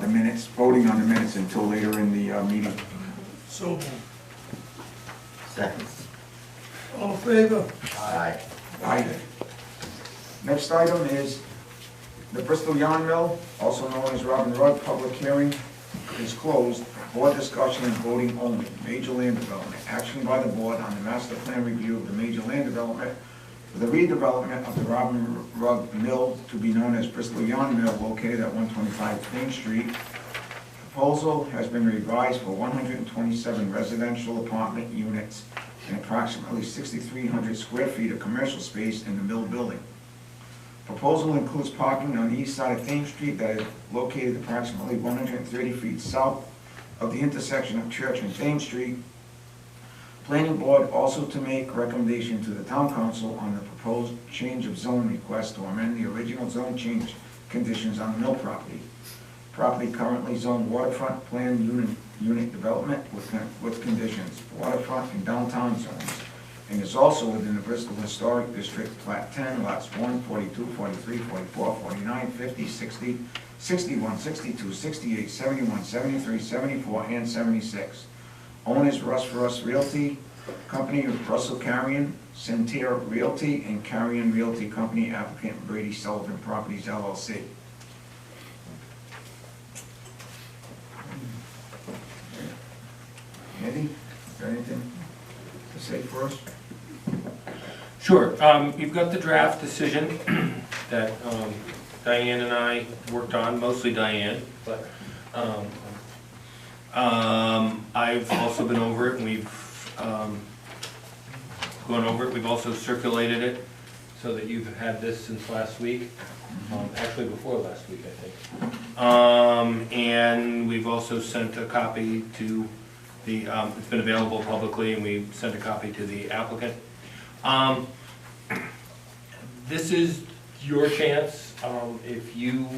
the minutes, voting on the minutes until later in the meeting. So moved. Second. All in favor? Aye. Aye. Next item is the Bristol Yarn Mill, also known as Robin Rugg, public hearing is closed. Board discussion and voting only. Major land development. Action by the board on the master plan review of the major land development for the redevelopment of the Robin Rugg Mill to be known as Bristol Yarn Mill, located at 125 Main Street. Proposal has been revised for 127 residential apartment units and approximately 6,300 square feet of commercial space in the mill building. Proposal includes parking on the east side of Thames Street that is located approximately 130 feet south of the intersection of Church and Thames Street. Planning board also to make recommendation to the town council on the proposed change of zone request to amend the original zone change conditions on the mill property. Property currently zoned waterfront plan unit development with conditions, waterfront and downtown zones, and is also within the Bristol Historic District, Plat 10, lots 1, 42, 43, 44, 49, 50, 60, 61, 62, 68, 71, 73, 74, and 76. Owners Russ for Us Realty Company, Russell Carrion, Centera Realty, and Carrion Realty Company, applicant Brady Sullivan Properties LLC. Andy, is there anything to say for us? Sure. You've got the draft decision that Diane and I worked on, mostly Diane, but I've also been over it, and we've gone over it. We've also circulated it so that you've had this since last week, actually before last week, I think. And we've also sent a copy to the, it's been available publicly, and we sent a copy to the applicant. This is your chance, if you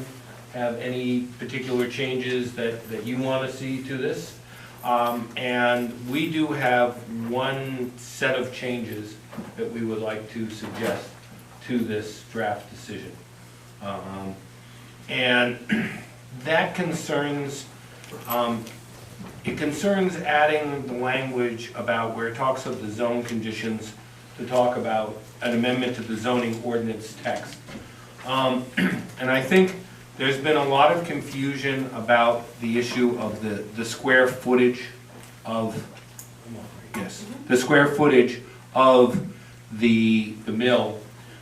have any particular changes that you want to see to this. And we do have one set of changes that we would like to suggest to this draft decision. And that concerns, it concerns adding the language about where it talks of the zone conditions to talk about an amendment to the zoning ordinance text. And I think there's been a lot of confusion about the issue of the square footage of, yes, the square footage of the mill.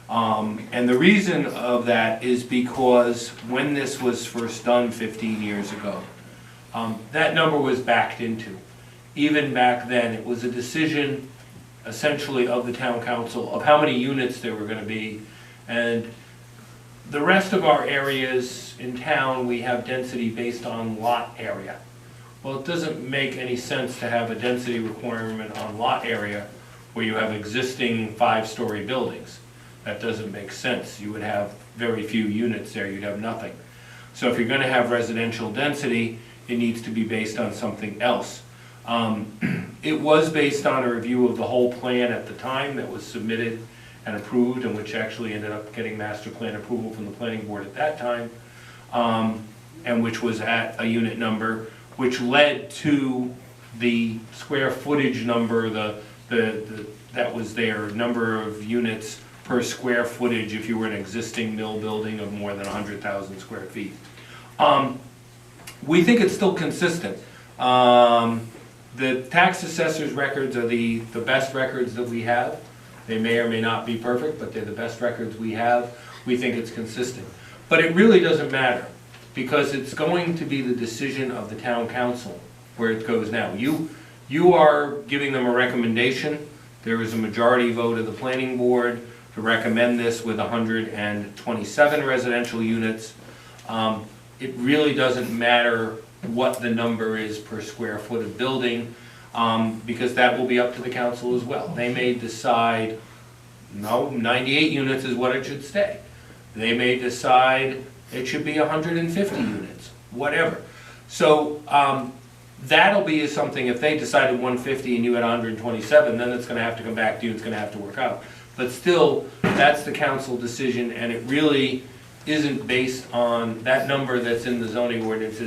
And the reason of that is because when this was first done 15 years ago, that number was backed into. Even back then, it was a decision essentially of the town council of how many units there were going to be. And the rest of our areas in town, we have density based on lot area. Well, it doesn't make any sense to have a density requirement on lot area where you have existing 5-story buildings. That doesn't make sense. You would have very few units there, you'd have nothing. So if you're going to have residential density, it needs to be based on something else. It was based on a review of the whole plan at the time that was submitted and approved, and which actually ended up getting master plan approval from the planning board at that time, and which was at a unit number, which led to the square footage number, that was their number of units per square footage if you were an existing mill building of more than 100,000 square feet. We think it's still consistent. The tax assessor's records are the best records that we have. They may or may not be perfect, but they're the best records we have. We think it's consistent. But it really doesn't matter, because it's going to be the decision of the town council where it goes now. You are giving them a recommendation. There is a majority vote of the planning board to recommend this with 127 residential units. It really doesn't matter what the number is per square foot of building, because that will be up to the council as well. They may decide, no, 98 units is what it should stay. They may decide it should be 150 units, whatever. So that'll be something, if they decided 150 and you had 127, then it's going to have to come back to you, it's going to have to work out. But still, that's the council decision, and it really isn't based on that number that's in the zoning ordinance.